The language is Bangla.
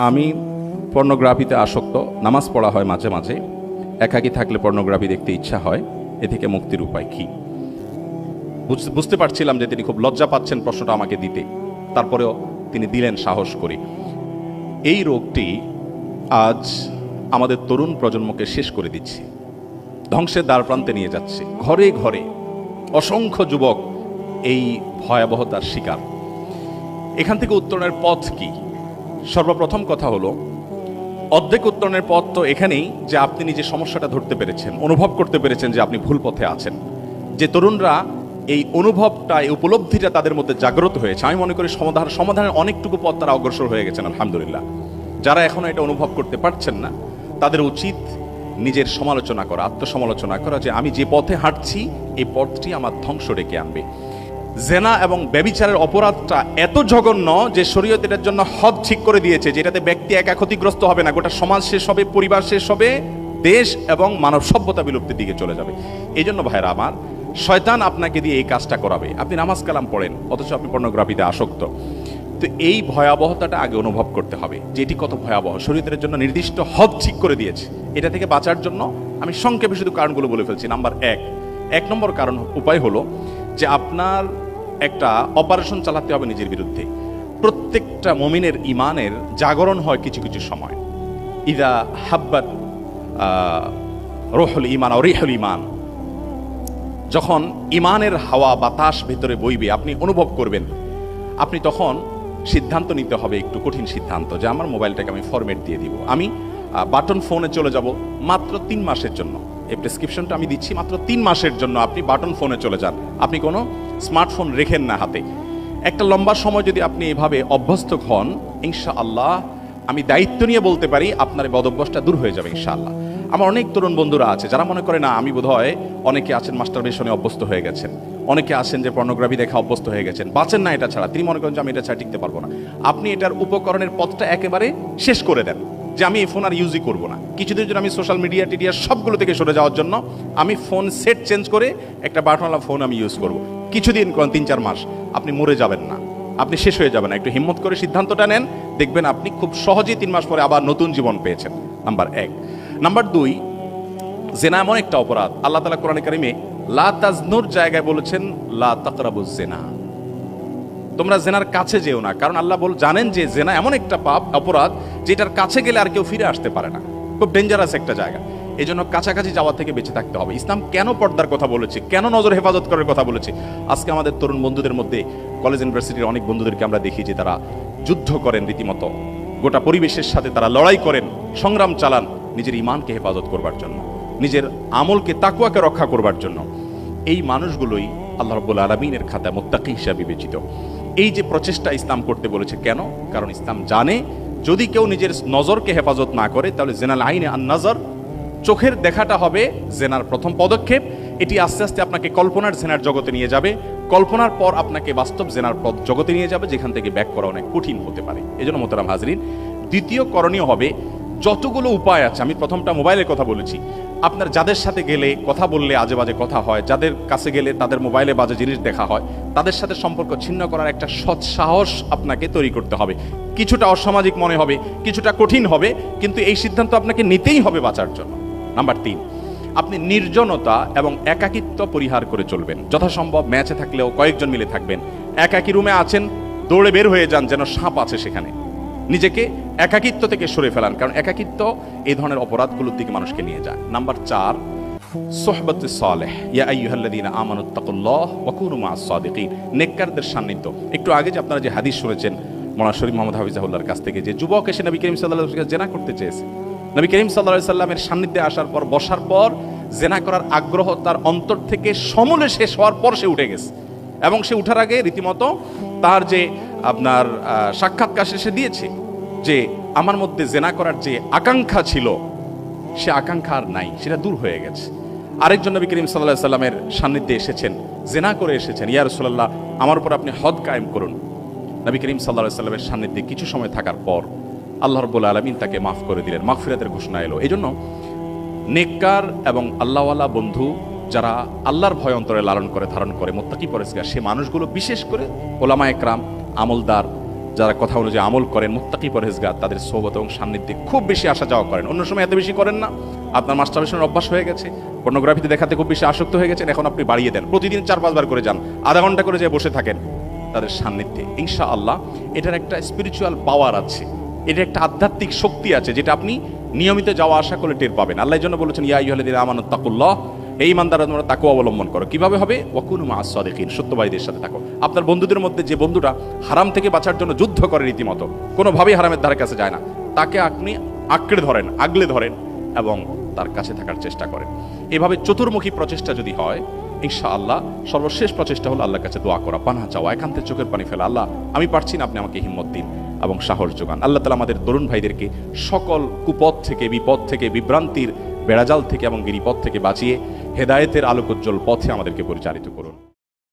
আমি পর্নোগ্রাফিতে আসক্ত, নামাজ পড়া হয় মাঝে মাঝে, একাকী থাকলে পর্নোগ্রাফি দেখতে ইচ্ছা হয়, এ থেকে মুক্তির উপায় কি? বুঝতে পারছিলাম যে তিনি খুব লজ্জা পাচ্ছেন প্রশ্নটা আমাকে দিতে, তারপরেও তিনি দিলেন সাহস করে। এই রোগটি আজ আমাদের তরুণ প্রজন্মকে শেষ করে দিচ্ছে, ধ্বংসের দ্বার প্রান্তে নিয়ে যাচ্ছে। ঘরে ঘরে অসংখ্য যুবক এই ভয়াবহতার শিকার। এখান থেকে উত্তরণের পথ কি? সর্বপ্রথম কথা হলো, অর্ধেক উত্তরণের পথ তো এখানেই যে আপনি নিজে সমস্যাটা ধরতে পেরেছেন, অনুভব করতে পেরেছেন যে আপনি ভুল পথে আছেন। যে তরুণরা এই অনুভবটা, এই উপলব্ধিটা তাদের মধ্যে জাগ্রত হয়েছে, আমি মনে করি সমাধানের অনেকটুকু পথ তারা অগ্রসর হয়ে গেছেন আলহামদুলিল্লাহ। যারা এখনো এটা অনুভব করতে পারছেন না, তাদের উচিত নিজের সমালোচনা করা, আত্মসমালোচনা করা, যে আমি যে পথে হাঁটছি এই পথটি আমার ধ্বংস ডেকে আনবে। জেনা এবং ব্যভিচারের অপরাধটা এত জঘন্য যে শরীয়ত এটার জন্য হদ ঠিক করে দিয়েছে, যেটাতে ব্যক্তি একা ক্ষতিগ্রস্ত হবে না, গোটা সমাজ শেষ হবে, পরিবার শেষ হবে, দেশ এবং মানব সভ্যতা বিলুপ্তির দিকে চলে যাবে। এই জন্য ভাইরা আমার, শয়তান আপনাকে দিয়ে এই কাজটা করাবে। আপনি নামাজ কালাম পড়েন, অথচ আপনি পর্নোগ্রাফিতে আসক্ত। তো এই ভয়াবহতাটা আগে অনুভব করতে হবে, যে এটি কত ভয়াবহ। শরীয়তের জন্য নির্দিষ্ট হদ ঠিক করে দিয়েছে। এটা থেকে বাঁচার জন্য আমি সংক্ষেপে শুধু কারণগুলো বলে ফেলছি। নাম্বার এক নম্বর কারণ, উপায় হলো যে আপনার একটা অপারেশন চালাতে হবে নিজের বিরুদ্ধে। প্রত্যেকটা মুমিনের ইমানের জাগরণ হয় কিছু কিছু সময়। ইদা হাব্বাত রুহুল ঈমান ও রিহুল ঈমান, যখন ইমানের হাওয়া বাতাস ভেতরে বইবে, আপনি অনুভব করবেন, আপনি তখন সিদ্ধান্ত নিতে হবে, একটু কঠিন সিদ্ধান্ত, যে আমার মোবাইলটাকে আমি ফরম্যাট দিয়ে দিব, আমি বাটন ফোনে চলে যাব মাত্র 3 মাসের জন্য। এই প্রেসক্রিপশনটা আমি দিচ্ছি, মাত্র 3 মাসের জন্য আপনি বাটন ফোনে চলে যান। আপনি কোনো স্মার্টফোন রেখেন না হাতে। একটা লম্বা সময় যদি আপনি এভাবে অভ্যস্ত হন, ইনশাআল্লাহ আমি দায়িত্ব নিয়ে বলতে পারি আপনার এই বদভ্যাসটা দূর হয়ে যাবে ইনশাআল্লাহ। আমার অনেক তরুণ বন্ধুরা আছে যারা মনে করে, না আমি বোধহয়, অনেকে আছেন মাস্টারবেশনে অভ্যস্ত হয়ে গেছেন, অনেকে আছেন যে পর্নোগ্রাফি দেখা অভ্যস্ত হয়ে গেছেন, বাঁচেন না এটা ছাড়া। তিনি মনে করেন যে আমি এটা ছাড়া টিকতে পারবো না। আপনি এটার উপকরণের পথটা একেবারে শেষ করে দেন, যে আমি এই ফোন আর ইউজই করবো না। কিছুদিন জন্য আমি সোশ্যাল মিডিয়া টিডিয়া সবগুলো থেকে সরে যাওয়ার জন্য আমি ফোন সেট চেঞ্জ করে একটা বাটনওয়ালা ফোন আমি ইউজ করব। কিছুদিন, 3-4 মাস, আপনি মরে যাবেন না, আপনি শেষ হয়ে যাবেন না। একটু হিম্মত করে সিদ্ধান্তটা নেন, দেখবেন আপনি খুব সহজেই 3 মাস পরে আবার নতুন জীবন পেয়েছেন। নাম্বার 1। নাম্বার 2, জেনা এমন একটা অপরাধ, আল্লাহ তাআলা কোরআনে কারিমে লা তাজনুর জায়গায় বলেছেন লা তাকরাবুজ জেনা, তোমরা জেনার কাছে যেও না। কারণ আল্লাহ জানেন যে জেনা এমন একটা পাপ, অপরাধ, যেটার কাছে গেলে আর কেউ ফিরে আসতে পারে না, খুব ডেঞ্জারাস একটা জায়গা। এই জন্য কাছাকাছি যাওয়া থেকে বেঁচে থাকতে হবে। ইসলাম কেন পর্দার কথা বলেছে, কেন নজর হেফাজত করার কথা বলেছে? আজকে আমাদের তরুণ বন্ধুদের মধ্যে, কলেজ ইউনিভার্সিটির অনেক বন্ধুদেরকে আমরা দেখি যে তারা যুদ্ধ করেন রীতিমতো, গোটা পরিবেশের সাথে তারা লড়াই করেন, সংগ্রাম চালান নিজের ঈমানকে হেফাজত করবার জন্য, নিজের আমলকে, তাকওয়াকে রক্ষা করবার জন্য। এই মানুষগুলোই আল্লাহ রাব্বুল আলামিনের খাতায় মুত্তাকি হিসেবে বিবেচিত। এই যে প্রচেষ্টা ইসলাম করতে বলেছে, কেন? কারণ ইসলাম জানে, যদি কেউ নিজের নজরকে হেফাজত না করে, তাহলে জেনাল আইনে আন নজর, চোখের দেখাটা হবে জেনার প্রথম পদক্ষেপ। এটি আস্তে আস্তে আপনাকে কল্পনার জেনার জগতে নিয়ে যাবে, কল্পনার পর আপনাকে বাস্তব জেনার জগতে নিয়ে যাবে, যেখান থেকে ব্যাক করা অনেক কঠিন হতে পারে। এই জন্য মোহতারাম হাজরিন, দ্বিতীয় করণীয় হবে, যতগুলো উপায় আছে, আমি প্রথমটা মোবাইলের কথা বলেছি, আপনার যাদের সাথে গেলে, কথা বললে আজে বাজে কথা হয়, যাদের কাছে গেলে তাদের মোবাইলে বাজে জিনিস দেখা হয়, তাদের সাথে সম্পর্ক ছিন্ন করার একটা সৎ সাহস আপনাকে তৈরি করতে হবে। কিছুটা অসামাজিক মনে হবে, কিছুটা কঠিন হবে, কিন্তু এই সিদ্ধান্ত আপনাকে নিতেই হবে বাঁচার জন্য। নাম্বার 3, আপনি নির্জনতা এবং একাকিত্ব পরিহার করে চলবেন। যথাসম্ভব ম্যাচে থাকলেও কয়েকজন মিলে থাকবেন। একাকি রুমে আছেন, দৌড়ে বের হয়ে যান, যেন সাপ আছে সেখানে। নিজেকে একাকিত্ব থেকে সরে ফেলান, কারণ একাকিত্ব এই ধরনের অপরাধগুলোর দিকে মানুষকে নিয়ে যায়। নাম্বার 4, সোহবতুস সালেহ, ইয়া আইয়ুহাল্লাযীনা আমানুত্তাকুল্লাহ ওয়া কুনু মাআস সাদিকিন, নেককারদের সান্নিধ্য। একটু আগে যে আপনারা যে হাদিস শুনেছেন মওলানা শরীফ মোহাম্মদ হাফিজাহুল্লাহর কাছ থেকে, যে যুবক এসে নবী করিম সাল্লাল্লাহু আলাইহি ওয়াসাল্লাম জেনা করতে চেয়েছে, নবী করিম সাল্লাল্লাহু আলাইহি ওয়াসাল্লামের সান্নিধ্যে আসার পর, বসার পর, জেনা করার আগ্রহ তার অন্তর থেকে সমূলে শেষ হওয়ার পর সে উঠে গেছে। এবং সে উঠার আগে রীতিমতো তার যে আপনার সাক্ষাৎকার সে দিয়েছে, যে আমার মধ্যে জেনা করার যে আকাঙ্ক্ষা ছিল, সে আকাঙ্ক্ষা আর নাই, সেটা দূর হয়ে গেছে। আরেকজন নবী করিম সাল্লাল্লাহু আলাইহি ওয়াসাল্লামের সান্নিধ্যে এসেছেন, জেনা করে এসেছেন, ইয়া রাসূলুল্লাহ আমার উপর আপনি হদ কায়েম করুন। নবী করিম সাল্লাল্লাহু আলাইহি ওয়াসাল্লামের সান্নিধ্যে কিছু সময় থাকার পর আল্লাহ রাব্বুল আলামিন তাকে মাফ করে দিলেন, মাগফিরাতের ঘোষণা এলো। এই জন্য নেককার এবং আল্লাহওয়ালা বন্ধু, যারা আল্লাহর ভয় অন্তরে লালন করে, ধারণ করে, মুত্তাকি পরেজগার, সে মানুষগুলো, বিশেষ করে ওলামায়ে কেরাম, আমলদার, যারা কথা অনুযায়ী আমল করেন, মুত্তাকি পরহেজগার, তাদের সোহবত এবং সান্নিধ্যে খুব বেশি আসা যাওয়া করেন। অন্য সময় এত বেশি করেন না, আপনার মাস্টারবেশনের অভ্যাস হয়ে গেছে, পর্নোগ্রাফিতে দেখাতে খুব বেশি আসক্ত হয়ে গেছেন, এখন আপনি বাড়িয়ে দেন, প্রতিদিন 4-5 বার করে যান, আধা ঘন্টা করে যেয়ে বসে থাকেন তাদের সান্নিধ্যে। ইনশাআল্লাহ এটার একটা স্পিরিচুয়াল পাওয়ার আছে, এটা একটা আধ্যাত্মিক শক্তি আছে, যেটা আপনি নিয়মিত যাওয়া আসা করে টের পাবেন। আল্লাহ এই জন্য বলেছেন, ইয়া আইয়ুহাল্লাযীনা আমানু তাকুল্লাহ, এই ইমানদাররা তোমরা তাকওয়া অবলম্বন করো। কিভাবে হবে? ওয়াকুনু মা'আস সাদিকিন, সত্যবাদীদের সাথে থাকো। আপনার বন্ধুদের মধ্যে যে বন্ধুটা হারাম থেকে বাঁচার জন্য যুদ্ধ করে রীতিমতো, কোনোভাবেই হারামের ধারে কাছে যায় না, তাকে আপনি আঁকড়ে ধরেন, আগলে ধরেন এবং তার কাছে থাকার চেষ্টা করেন। এভাবে চতুর্মুখী প্রচেষ্টা যদি হয়, ইনশাআল্লাহ সর্বশেষ প্রচেষ্টা হলো আল্লাহর কাছে দোয়া করা, পানাহ চাওয়া, একান্তে চোখের পানি ফেলা। আল্লাহ আমি পারছি না, আপনি আমাকে হিম্মত দিন এবং সাহস যোগান। আল্লাহ তাআলা আমাদের তরুণ ভাইদেরকে সকল কুপথ থেকে, বিপদ থেকে, বিভ্রান্তির বেড়াজাল থেকে এবং গিরিপথ থেকে বাঁচিয়ে হেদায়েতের আলোকোজ্জ্বল পথে আমাদেরকে পরিচালিত করুন।